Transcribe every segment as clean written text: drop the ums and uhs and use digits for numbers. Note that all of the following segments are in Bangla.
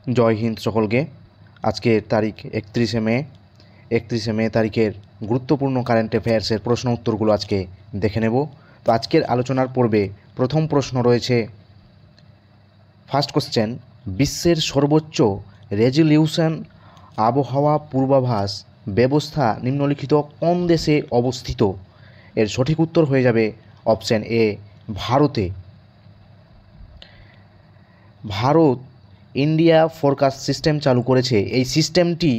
জয় হিন্দ সকলকে। আজকের তারিখ 31শে মে তারিখের গুরুত্বপূর্ণ কারেন্ট অ্যাফেয়ার্সের প্রশ্ন উত্তরগুলো আজকে দেখে নেব। তো আজকের আলোচনার পর্বে প্রথম প্রশ্ন রয়েছে, ফার্স্ট কোশ্চেন, বিশ্বের সর্বোচ্চ রেজলিউশন আবহাওয়া পূর্বাভাস ব্যবস্থা নিম্নলিখিত কোন দেশে অবস্থিত? এর সঠিক উত্তর হয়ে যাবে অপশান এ, ভারতে। ভারত ইন্ডিয়া ফোরকাস্ট সিস্টেম চালু করেছে। এই সিস্টেমটি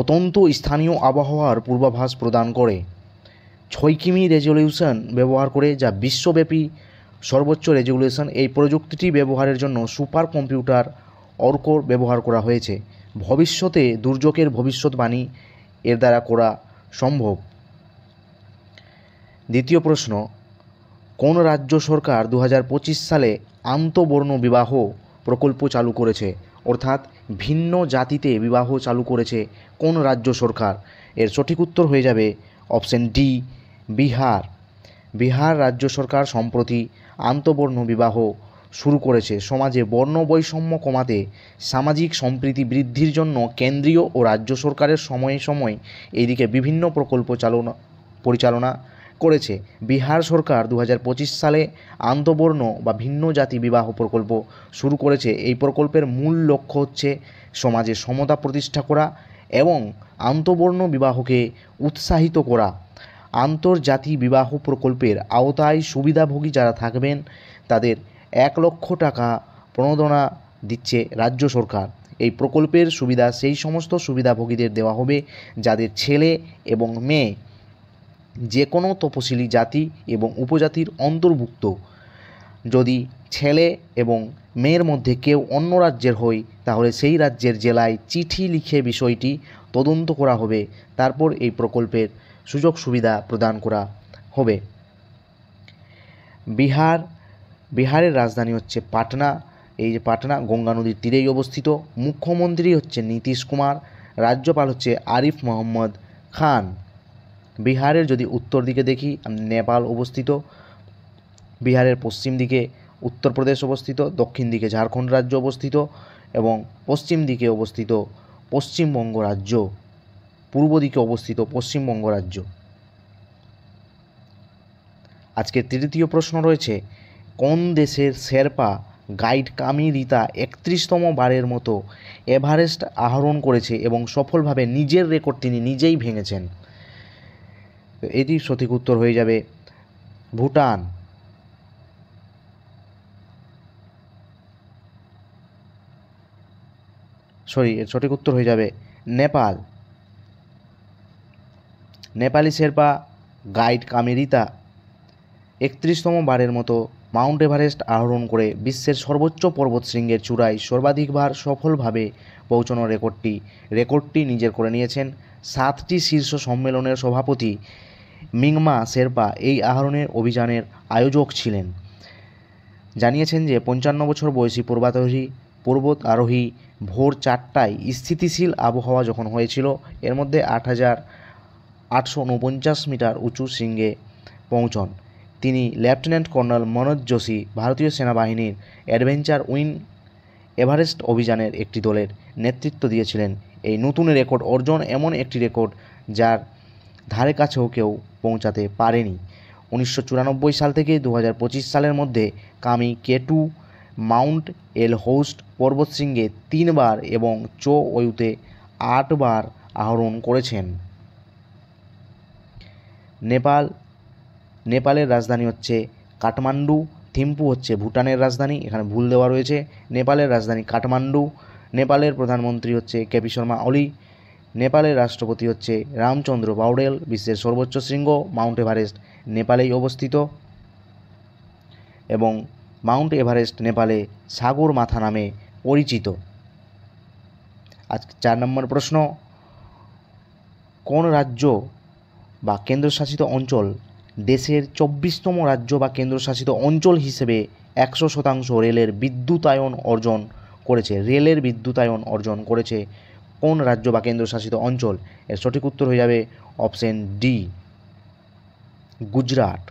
অত্যন্ত স্থানীয় আবহাওয়ার পূর্বাভাস প্রদান করে। 6 কিমি রেজলিউশন ব্যবহার করে, যা বিশ্বব্যাপী সর্বোচ্চ রেজলিউশন। এই প্রযুক্তিটি ব্যবহারের জন্য সুপার কম্পিউটার অর্ক ব্যবহার করা হয়েছে। ভবিষ্যতে দুর্যোগের ভবিষ্যৎবাণী এর দ্বারা করা সম্ভব। দ্বিতীয় প্রশ্ন, কোন রাজ্য সরকার 2025 সালে আন্তঃবর্ণ বিবাহ প্রকল্প চালু করেছে? অর্থাৎ ভিন্ন জাতিতে বিবাহ চালু করেছে কোন রাজ্য সরকার? এর সঠিক উত্তর হয়ে যাবে অপশন ডি, বিহার। বিহার রাজ্য সরকার সম্প্রতি আন্তঃবর্ণ বিবাহ শুরু করেছে। সমাজে বর্ণ বৈষম্য কমাতে, সামাজিক সম্প্রীতি বৃদ্ধির জন্য কেন্দ্রীয় ও রাজ্য সরকারের সময়ে সময়ে এইদিকে বিভিন্ন প্রকল্প পরিচালনা করেছে। বিহার সরকার 2025 সালে আন্তঃবর্ণ বা ভিন্ন জাতি বিবাহ প্রকল্প শুরু করেছে। এই প্রকল্পের মূল লক্ষ্য হচ্ছে সমাজে সমতা প্রতিষ্ঠা করা এবং আন্তঃবর্ণ বিবাহকে উৎসাহিত করা। আন্তর্জাতি বিবাহ প্রকল্পের আওতায় সুবিধাভোগী যারা থাকবেন তাদের 1 লক্ষ টাকা প্রণোদনা দিচ্ছে রাজ্য সরকার। এই প্রকল্পের সুবিধা সেই সমস্ত সুবিধাভোগীদের দেওয়া হবে যাদের ছেলে এবং মেয়ে যে কোনো তপশিলি জাতি এবং উপজাতির অন্তর্ভুক্ত। যদি ছেলে এবং মেয়ের মধ্যে কেউ অন্য রাজ্যের হয় তাহলে সেই রাজ্যের জেলায় চিঠি লিখে বিষয়টি তদন্ত করা হবে, তারপর এই প্রকল্পের সুযোগ সুবিধা প্রদান করা হবে। বিহারের রাজধানী হচ্ছে পাটনা। এই যে পাটনা গঙ্গা নদীর তীরেই অবস্থিত। মুখ্যমন্ত্রী হচ্ছে নীতিশ কুমার, রাজ্যপাল হচ্ছে আরিফ মোহাম্মদ খান। বিহারের যদি উত্তর দিকে দেখি, নেপাল অবস্থিত। বিহারের পশ্চিম দিকে উত্তরপ্রদেশ অবস্থিত, দক্ষিণ দিকে ঝাড়খণ্ড রাজ্য অবস্থিত এবং পশ্চিম দিকে অবস্থিত পশ্চিমবঙ্গ রাজ্য, পূর্ব দিকে অবস্থিত পশ্চিমবঙ্গ রাজ্য। আজকের তৃতীয় প্রশ্ন রয়েছে, কোন দেশের শেরপা গাইড কামি রিতা 31তম বারের মতো এভারেস্ট আরোহণ করেছে এবং সফলভাবে নিজের রেকর্ড তিনি নিজেই ভেঙেছেন? এটির সঠিক উত্তর হয়ে যাবে ভুটান। এর সঠিক উত্তর হয়ে যাবে নেপাল। নেপালি শেরপা গাইড কামেরিতা 31তম বারের মতো মাউন্ট এভারেস্ট আরোহণ করে বিশ্বের সর্বোচ্চ পর্বতশৃঙ্গের চূড়ায় সর্বাধিকবার সফলভাবে পৌঁছানোর রেকর্ডটি নিজের করে নিয়েছেন। 7টি শীর্ষ সম্মেলনের সভাপতি মিংমা শেরপা এই আরোহণের অভিযানের আয়োজক ছিলেন। জানিয়েছেন যে 55 বছর বয়সী পর্বত আরোহী ভোর 4টায় স্থিতিশীল আবহাওয়া যখন হয়েছিল, এর মধ্যে 8,849 মিটার উঁচু শৃঙ্গে পৌঁছন। তিনি লেফটেন্যান্ট কর্নেল মনোজ যোশী ভারতীয় সেনাবাহিনীর অ্যাডভেঞ্চার উইন এভারেস্ট অভিযানের একটি দলের নেতৃত্ব দিয়েছিলেন। এই নতুন রেকর্ড অর্জন এমন একটি রেকর্ড যার ধারে কাছেও কেউ পৌঁছাতে পারেনি। 1994 সাল থেকে 2025 সালের মধ্যে কামি কেটু মাউন্ট এলহোস্ট পর্বতশৃঙ্গে 3 বার এবং চো ওয়ুতে 8 বার আরোহণ করেছেন। নেপালের রাজধানী হচ্ছে কাঠমান্ডু। থিম্পু হচ্ছে ভুটানের রাজধানী, এখানে ভুল দেওয়া রয়েছে। নেপালের রাজধানী কাঠমান্ডু। নেপালের প্রধানমন্ত্রী হচ্ছে কেপি শর্মা ওলি। নেপালের রাষ্ট্রপতি হচ্ছে রামচন্দ্র পৌডেল। বিশ্বের সর্বোচ্চ শৃঙ্গ মাউন্ট এভারেস্ট নেপালেই অবস্থিত এবং মাউন্ট এভারেস্ট নেপালে সাগর মাথা নামে পরিচিত। আজকে 4 নম্বর প্রশ্ন, কোন রাজ্য বা কেন্দ্রশাসিত অঞ্চল দেশের 24তম রাজ্য বা কেন্দ্রশাসিত অঞ্চল হিসেবে 100% রেলের বিদ্যুতায়ন অর্জন করেছে? কোন রাজ্য বা কেন্দ্রশাসিত অঞ্চল? এর সঠিক উত্তর হয়ে যাবে অপশন ডি, গুজরাট।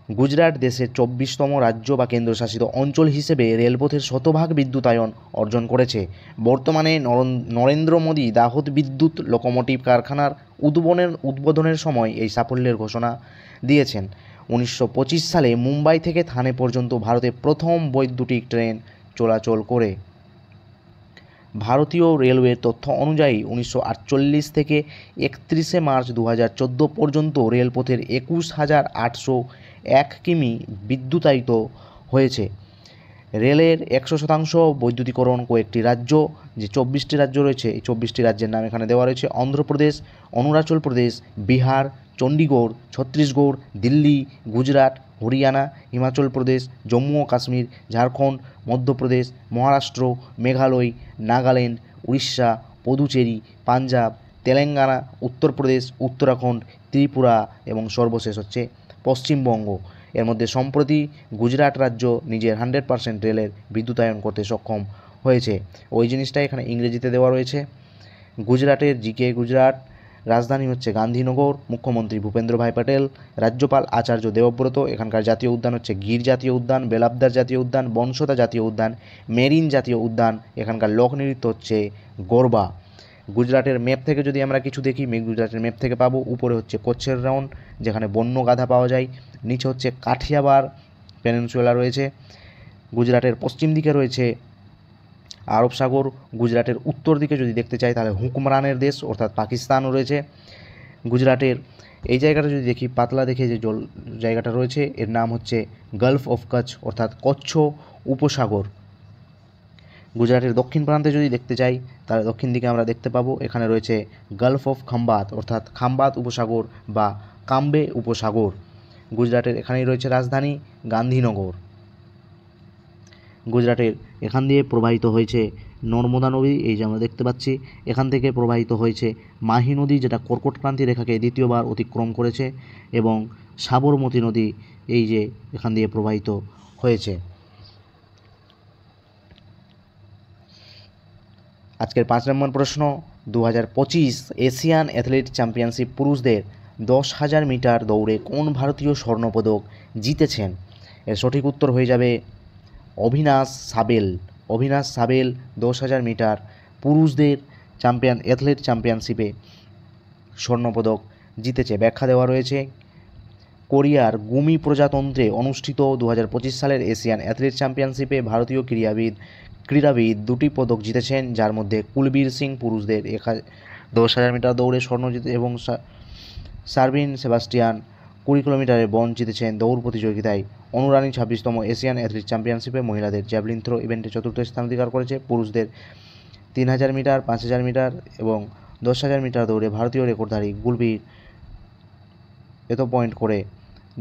গুজরাট দেশের 24তম রাজ্য বা কেন্দ্রশাসিত অঞ্চল হিসেবে রেলপথের শতভাগ বিদ্যুতায়ন অর্জন করেছে। বর্তমানে নরেন্দ্র মোদী দাহোদ বিদ্যুৎ লোকোমোটিভ কারখানার উদ্বোধনের সময় এই সাফল্যের ঘোষণা দিয়েছেন। 1925 সালে মুম্বাই থেকে থানে পর্যন্ত ভারতে প্রথম বৈদ্যুতিক ট্রেন চলাচল করে। ভারতীয় রেলওয়ের তথ্য অনুযায়ী 1948 থেকে 31শে মার্চ 2014 পর্যন্ত রেলপথের 21,801 কিমি বিদ্যুতায়িত হয়েছে। রেলের 100% বৈদ্যুতিকরণ কয়েকটি রাজ্য, যে 24টি রাজ্য রয়েছে, এই 24টি রাজ্যের নাম এখানে দেওয়া রয়েছে: অন্ধ্রপ্রদেশ, অরুণাচল প্রদেশ, বিহার, চণ্ডীগড়, ছত্তিশগড়, দিল্লি, গুজরাট, হরিয়ানা, হিমাচল প্রদেশ, জম্মু ও কাশ্মীর, ঝাড়খণ্ড, মধ্যপ্রদেশ, মহারাষ্ট্র, মেঘালয়, নাগাল্যান্ড, উড়িষ্যা, পুদুচেরি, পাঞ্জাব, তেলেঙ্গানা, উত্তরপ্রদেশ, উত্তরাখণ্ড, ত্রিপুরা এবং সর্বশেষ হচ্ছে পশ্চিমবঙ্গ। এর মধ্যে সম্প্রতি গুজরাট রাজ্য নিজের 100% রেলের বিদ্যুতায়ন করতে সক্ষম হয়েছে। ওই জিনিসটা এখানে ইংরেজিতে দেওয়া রয়েছে। গুজরাটের জিকে গুজরাট, রাজধানী হচ্ছে গান্ধীনগর, মুখ্যমন্ত্রী ভূপেন্দ্র ভাই পটেল, রাজ্যপাল আচার্য দেবব্রত। এখানকার জাতীয় উদ্যান হচ্ছে গির জাতীয় উদ্যান, বেলাবদার জাতীয় উদ্যান, বনসতা জাতীয় উদ্যান, মেরিন জাতীয় উদ্যান। এখানকার লোকনৃত্য হচ্ছে গরবা। গুজরাটের ম্যাপ থেকে যদি আমরা কিছু দেখি, গুজরাটের ম্যাপ থেকে পাবো, উপরে হচ্ছে কচ্ছের রাউন যেখানে বন্য গাধা পাওয়া যায়, নিচে হচ্ছে কাঠিয়াবার পেনিনসুলা রয়েছে, গুজরাটের পশ্চিম দিকে রয়েছে আরব সাগর, গুজরাটের উত্তর দিকে যদি দেখতে চাই তাহলে হুকুমরানের দেশ অর্থাৎ পাকিস্তানও রয়েছে। গুজরাটের এই জায়গাটা যদি দেখি, পাতলা দেখে যে জায়গাটা রয়েছে এর নাম হচ্ছে গালফ অফ কচ্ছ অর্থাৎ কচ্ছ উপসাগর। গুজরাটের দক্ষিণ প্রান্তে যদি দেখতে চাই তাহলে দক্ষিণ দিকে আমরা দেখতে পাবো এখানে রয়েছে গালফ অফ খাম্বাত অর্থাৎ খাম্বাত উপসাগর বা কাম্বে উপসাগর। গুজরাটের এখানেই রয়েছে রাজধানী গান্ধীনগর। গুজরাটের এখান দিয়ে প্রবাহিত হয়েছে নর্মদা নদী, এই যে আমরা দেখতে পাচ্ছি, এখান থেকে প্রবাহিত হয়েছে মাহি নদী, যেটা কর্কটক্রান্তি রেখাকে দ্বিতীয়বার অতিক্রম করেছে, এবং সাবরমতী নদী এই যে এখান দিয়ে প্রবাহিত হয়েছে। আজকের 5 নম্বর প্রশ্ন, 2025 এশিয়ান অ্যাথলেটিক চ্যাম্পিয়নশিপ পুরুষদের 10,000 মিটার দৌড়ে কোন ভারতীয় স্বর্ণপদক জিতেছেন? এর সঠিক উত্তর হয়ে যাবে অভিনাশ সাবেল। অভিনাশ সাবেল 10,000 মিটার পুরুষদের অ্যাথলেট চ্যাম্পিয়নশিপে স্বর্ণপদক জিতেছে। ব্যাখ্যা দেওয়া রয়েছে, কোরিয়ার গুমি প্রজাতন্ত্রে অনুষ্ঠিত 2025 সালের এশিয়ান অ্যাথলেট চ্যাম্পিয়নশিপে ভারতীয় ক্রীড়াবিদ 2টি পদক জিতেছেন, যার মধ্যে কুলবীর সিং পুরুষদের 10,000 মিটার দৌড়ে স্বর্ণ জিতে এবং সার্বিন সেবাস্টিয়ান 20 কিলোমিটারে ব্রোঞ্জ জিতেছেন। দৌড় প্রতিযোগিতায় অনুরানী 26তম এশিয়ান অ্যাথলেট চ্যাম্পিয়নশিপে মহিলাদের জ্যাভলিন থ্রো ইভেন্টে 4র্থ স্থান অধিকার করেছে। পুরুষদের 3,000 মিটার, 5,000 মিটার এবং 10,000 মিটার দৌড়ে ভারতীয় রেকর্ডধারী গুলবীর এত পয়েন্ট করে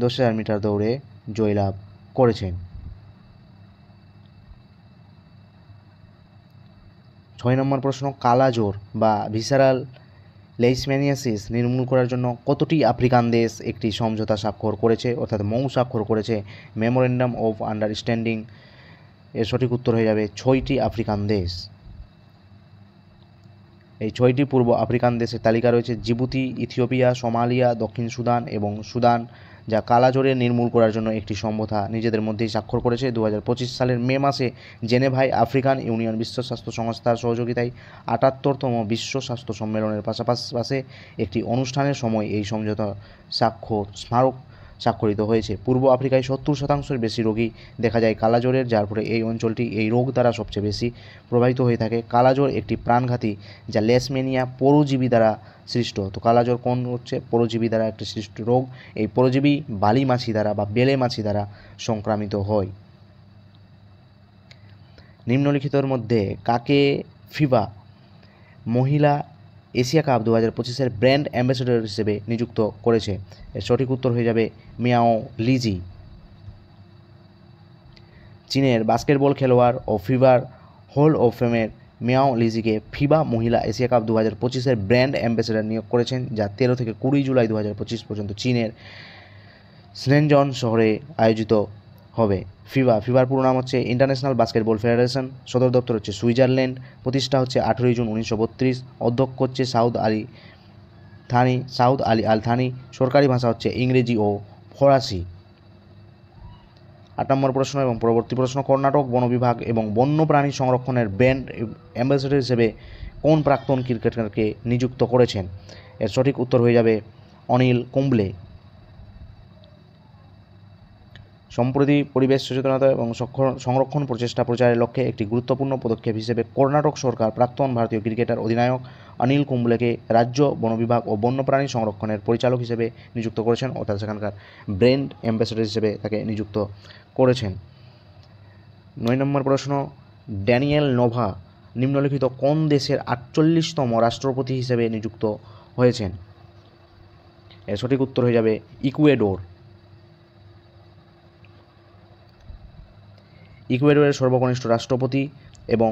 10,000 মিটার দৌড়ে জয়লাভ করেছেন। 6 নম্বর প্রশ্ন, কালাজ্বর বা ভিসারাল লেইশম্যানিয়াসিস নির্মূল করার জন্য কতটি আফ্রিকান দেশ একটি সমঝোতা স্বাক্ষর করেছে অর্থাৎ মৌ স্বাক্ষর করেছে, মেমোরেন্ডাম অফ আন্ডারস্ট্যান্ডিং? এর সঠিক উত্তর হয়ে যাবে 6টি আফ্রিকান দেশ। এই 6টি পূর্ব আফ্রিকান দেশের তালিকা রয়েছে জিবুতি, ইথিওপিয়া, সোমালিয়া, দক্ষিণ সুদান এবং সুদান, যা কালাজ্বরের নির্মূল করার জন্য একটি সমঝোতা নিজেদের মধ্যেই স্বাক্ষর করেছে। 2025 সালের মে মাসে জেনেভায় আফ্রিকান ইউনিয়ন বিশ্ব স্বাস্থ্য সংস্থার সহযোগিতায় 78তম বিশ্ব স্বাস্থ্য সম্মেলনের পাশে একটি অনুষ্ঠানের সময় এই সমঝোতা স্মারক স্বাক্ষরিত হয়েছে। পূর্ব আফ্রিকায় 70%-এর বেশি রোগী দেখা যায় কালাজ্বরের, যার ফলে এই অঞ্চলটি এই রোগ দ্বারা সবচেয়ে বেশি প্রভাবিত হয়ে থাকে। কালাজ্বর একটি প্রাণঘাতী যা লেশমেনিয়া পরজীবী দ্বারা সৃষ্ট। তো কালাজ্বর কোন হচ্ছে পরজীবী দ্বারা একটি সৃষ্ট রোগ। এই পরজীবী বালি মাছি দ্বারা বা বেলে মাছি দ্বারা সংক্রামিত হয়। নিম্নলিখিতর মধ্যে কাকে ফিফা মহিলা এশিয়া কাপ 2025-এর ব্র্যান্ড অ্যাম্বাসেডর হিসেবে নিযুক্ত করেছে? এর সঠিক উত্তর হয়ে যাবে মিয়াও লিজি। চীনের বাস্কেটবল খেলোয়াড় ও ফিফার হল অফ ফেমের মিয়াও লিজিকে ফিফা মহিলা এশিয়া কাপ 2025-এর ব্র্যান্ড অ্যাম্বাসেডর নিয়োগ করেছেন, যা 13 থেকে 20 জুলাই 2025 পর্যন্ত চীনের স্নেনজন শহরে আয়োজিত হবে। ফিফার পুরো নাম হচ্ছে ইন্টারন্যাশনাল বাস্কেটবল ফেডারেশন। সদর দপ্তর হচ্ছে সুইজারল্যান্ড। প্রতিষ্ঠা হচ্ছে 18 জুন 1932। অধ্যক্ষ হচ্ছে সাউদ আলী আল থানি। সরকারি ভাষা হচ্ছে ইংরেজি ও ফরাসি। 8 নম্বর প্রশ্ন এবং পরবর্তী প্রশ্ন, কর্ণাটক বন বিভাগ এবং বন্যপ্রাণী সংরক্ষণের ব্র্যান্ড অ্যাম্বাসেডর হিসেবে কোন প্রাক্তন ক্রিকেটারকে নিযুক্ত করেছেন? এর সঠিক উত্তর হয়ে যাবে অনিল কুম্বলে। সম্প্রতি পরিবেশ সচেতনতা এবং সংরক্ষণ প্রচেষ্টা প্রচারের লক্ষ্যে একটি গুরুত্বপূর্ণ পদক্ষেপ হিসেবে কর্ণাটক সরকার প্রাক্তন ভারতীয় ক্রিকেটার অধিনায়ক অনিল কুম্বলেকে রাজ্য বন বিভাগ ও বন্যপ্রাণী সংরক্ষণের পরিচালক হিসেবে নিযুক্ত করেছেন, অর্থাৎ সেখানকার ব্র্যান্ড অ্যাম্বাসেডর হিসেবে তাকে নিযুক্ত করেছেন। 9 নম্বর প্রশ্ন, ড্যানিয়েল নোভা নিম্নলিখিত কোন দেশের 48তম রাষ্ট্রপতি হিসেবে নিযুক্ত হয়েছেন? এর সঠিক উত্তর হয়ে যাবে ইকুয়েডর। ইকুয়েডরের সর্বকনিষ্ঠ রাষ্ট্রপতি এবং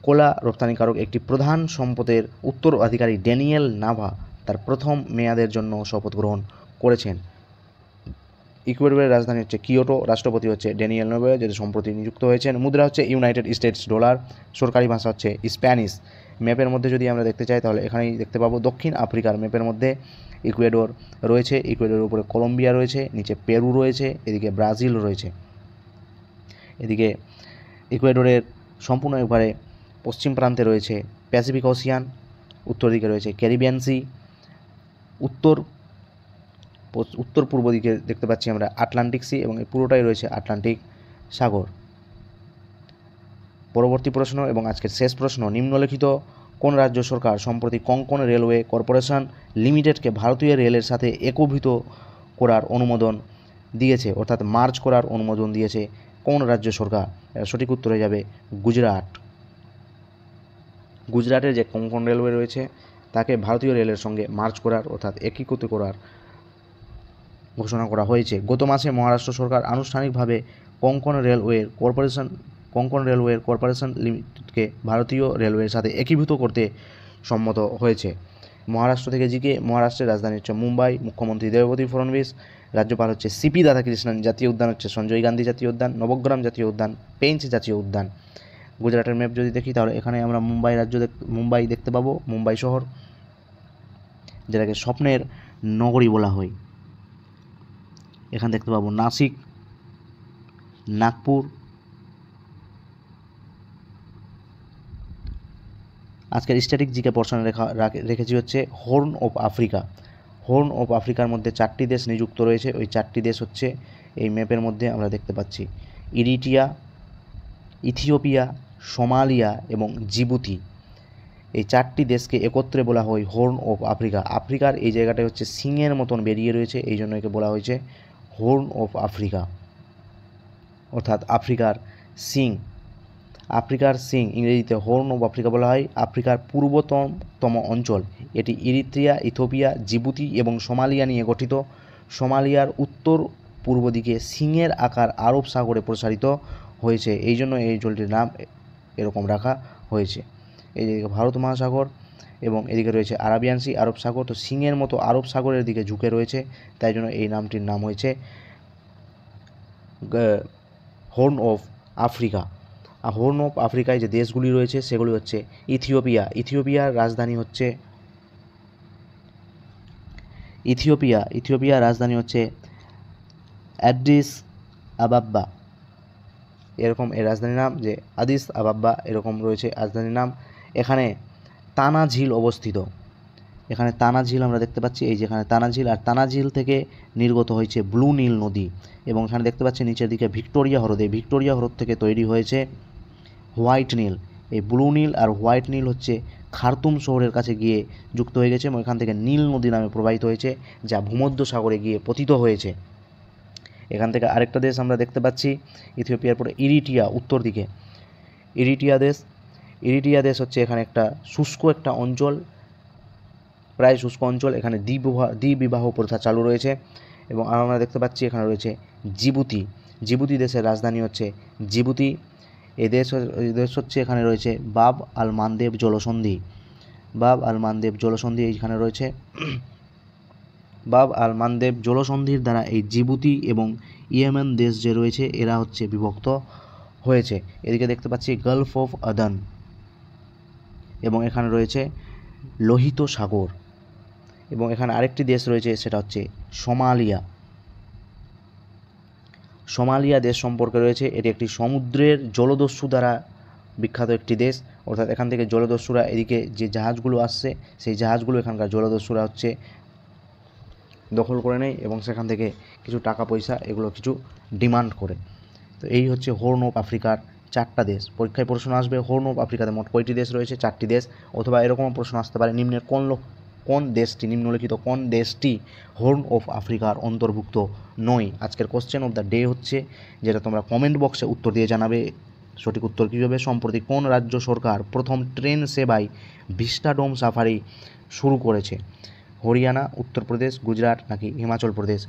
কোলা রপ্তানিকারক একটি প্রধান সম্পদের উত্তরাধিকারী ড্যানিয়েল নাভা তার প্রথম মেয়াদের জন্য শপথ গ্রহণ করেছেন। ইকুয়েডরের রাজধানী হচ্ছে কিয়োটো, রাষ্ট্রপতি হচ্ছে ড্যানিয়েল নোভা, যেটি সম্প্রতি নিযুক্ত হয়েছেন। মুদ্রা হচ্ছে ইউনাইটেড স্টেটস ডলার, সরকারি ভাষা হচ্ছে স্প্যানিশ। ম্যাপের মধ্যে যদি আমরা দেখতে চাই তাহলে এখানেই দেখতে পাবো দক্ষিণ আফ্রিকার ম্যাপের মধ্যে ইকুয়েডর রয়েছে, ইকুয়েডরের উপরে কলম্বিয়া রয়েছে, নিচে পেরু রয়েছে, এদিকে ব্রাজিল রয়েছে। এদিকে ইকুয়েডরের সম্পূর্ণ একবারে পশ্চিম প্রান্তে রয়েছে প্যাসিফিক ওশিয়ান, উত্তর দিকে রয়েছে ক্যারিবিয়ান সি, উত্তর পূর্ব দিকে দেখতে পাচ্ছি আমরা আটলান্টিক সি, এবং এই পুরোটাই রয়েছে আটলান্টিক সাগর। পরবর্তী প্রশ্ন এবং আজকের শেষ প্রশ্ন, নিম্নলিখিত কোন রাজ্য সরকার সম্প্রতি কোঙ্কণ রেলওয়ে কর্পোরেশন লিমিটেডকে ভারতীয় রেলের সাথে একীভূত করার অনুমোদন দিয়েছে, অর্থাৎ মার্জ করার অনুমোদন দিয়েছে কোন রাজ্য সরকার? সঠিক উত্তর হয়ে যাবে গুজরাট। গুজরাটের যে কোঙ্কণ রেলওয়ে রয়েছে তাকে ভারতীয় রেলের সঙ্গে মার্জ করার অর্থাৎ একীভূত করার ঘোষণা করা হয়েছে। গত মাসে মহারাষ্ট্র সরকার আনুষ্ঠানিকভাবে কোঙ্কণ রেলওয়ে কর্পোরেশন লিমিটেডকে ভারতীয় রেলওয়ের সাথে একীভূত করতে সম্মত হয়েছে। মহারাষ্ট্র থেকে জিকে, মহারাষ্ট্রের রাজধানী হচ্ছে মুম্বাই, মুখ্যমন্ত্রী দেবেন্দ্র ফডনবিস, রাজ্যপাল হচ্ছে সিপি রাধাকৃষ্ণন, জাতীয় উদ্যান হচ্ছে সঞ্জয় গান্ধী জাতীয় উদ্যান, নবগ্রাম জাতীয় উদ্যান, পেঞ্চ জাতীয় উদ্যান। গুজরাটের ম্যাপ যদি দেখি তাহলে এখানে আমরা মুম্বাই দেখতে পাবো, মুম্বাই শহর, যেটাকে স্বপ্নের নগরী বলা হয়। এখানে দেখতে পাবো নাসিক, নাগপুর। আজকের স্ট্যাটিক জিকে পোর্শনে রেখেছি হচ্ছে horn of Africa. Horn of আফ্রিকার মধ্যে 4টি দেশ নিযুক্ত রয়েছে, ওই 4টি দেশ হচ্ছে এই ম্যাপের মধ্যে আমরা দেখতে পাচ্ছি ইরিট্রিয়া, ইথিওপিয়া, সোমালিয়া এবং জিবুতি। এই 4টি দেশকে একত্রে বলা হয় হর্ন অফ আফ্রিকা। আফ্রিকার এই জায়গাটা হচ্ছে সিংয়ের মতন বেরিয়ে রয়েছে, এই জন্য একে বলা হয়েছে হর্ন অফ আফ্রিকা, অর্থাৎ আফ্রিকার সিং। আফ্রিকার সিং ইংরেজিতে হর্ন অফ আফ্রিকা বলা হয়। আফ্রিকার পূর্বতম অঞ্চল এটি ইরিত্রিয়া, ইথিওপিয়া, জিবুতি এবং সোমালিয়া নিয়ে গঠিত। সোমালিয়ার উত্তর পূর্ব দিকে সিংয়ের আকার আরব সাগরে প্রসারিত হয়েছে, এই জন্য এই অঞ্চলটির নাম এরকম রাখা হয়েছে। এইদিকে ভারত মহাসাগর এবং এদিকে রয়েছে আরাবিয়ান সি, আরব সাগর। তো সিংয়ের মতো আরব সাগরের দিকে ঝুঁকে রয়েছে, তাই জন্য এই নামটির নাম হয়েছে হর্ন অফ আফ্রিকা। আর হর্ন অফ আফ্রিকায় যে দেশগুলি রয়েছে সেগুলি হচ্ছে ইথিওপিয়া। ইথিওপিয়ার রাজধানী হচ্ছে ইথিওপিয়ার রাজধানী হচ্ছে অ্যাডিস আবাব্বা, এরকম এর রাজধানীর নাম, যে আদিস আবাব্বা এরকম রয়েছে রাজধানীর নাম। এখানে তানা ঝিল অবস্থিত, এখানে তানা ঝিল আমরা দেখতে পাচ্ছি, এই যেখানে তানা ঝিল, আর তানা ঝিল থেকে নির্গত হয়েছে ব্লু নীল নদী। এবং এখানে দেখতে পাচ্ছি নিচের দিকে ভিক্টোরিয়া হ্রদ, এই ভিক্টোরিয়া হ্রদ থেকে তৈরি হয়েছে হোয়াইট নীল। এই ব্লু নীল আর হোয়াইট নীল হচ্ছে খার্তুম শহরের কাছে গিয়ে যুক্ত হয়ে গেছে এবং এখান থেকে নীল নদী নামে প্রবাহিত হয়েছে, যা ভূমধ্য সাগরে গিয়ে পতিত হয়েছে। এখান থেকে আরেকটা দেশ আমরা দেখতে পাচ্ছি ইথিওপিয়ার পরে ইরিট্রিয়া, উত্তর দিকে ইরিট্রিয়া দেশ হচ্ছে এখানে একটা শুষ্ক একটা অঞ্চল, প্রায় শুষ্ক অঞ্চল। এখানে দ্বিবিবাহ প্রথা চালু রয়েছে। এবং আমরা দেখতে পাচ্ছি এখানে রয়েছে জিবুতি দেশের রাজধানী হচ্ছে জিবুতি। এই দেশ হচ্ছে এখানে রয়েছে বাব আল মানদেব জলসন্ধি এইখানে রয়েছে। বাব আল মানদেব জলসন্ধির দ্বারা এই জিবুতি এবং ইয়েমেন দেশ যে রয়েছে এরা হচ্ছে বিভক্ত হয়েছে। এদিকে দেখতে পাচ্ছি গালফ অফ আদান, এবং এখানে রয়েছে লোহিত সাগর। এবং এখানে আরেকটি দেশ রয়েছে, সেটা হচ্ছে সোমালিয়া। সোমালিয়া দেশ সম্পর্কে রয়েছে। এটি একটি সমুদ্রের জলদস্যু দ্বারা বিখ্যাত একটি দেশ, অর্থাৎ এখান থেকে জলদস্যুরা এদিকে যে জাহাজগুলো আসছে সেই জাহাজগুলো এখানকার জলদস্যুরা হচ্ছে দখল করে নেয় এবং সেখান থেকে কিছু টাকা পয়সা এগুলো কিছু ডিমান্ড করে। তো এই হচ্ছে হর্ন অফ আফ্রিকার 4টা দেশ। পরীক্ষায় প্রশ্ন আসবে হর্ন অফ আফ্রিকাতে মোট কয়টি দেশ রয়েছে? 4টি দেশ। অথবা এরকম প্রশ্ন আসতে পারে নিম্নের নিম্নলিখিত কোন দেশটি হর্ন অফ আফ্রিকার অন্তর্ভুক্ত নয়? আজকের কোশ্চেন অফ দ্য ডে হচ্ছে, যেটা তোমরা কমেন্ট বক্সে উত্তর দিয়ে জানাবে সঠিক উত্তর কী হবে। সম্প্রতি কোন রাজ্য সরকার প্রথম ট্রেন সেবায় ভিস্টাডোম সাফারি শুরু করেছে? হরিয়ানা, উত্তরপ্রদেশ, গুজরাট নাকি হিমাচল প্রদেশ?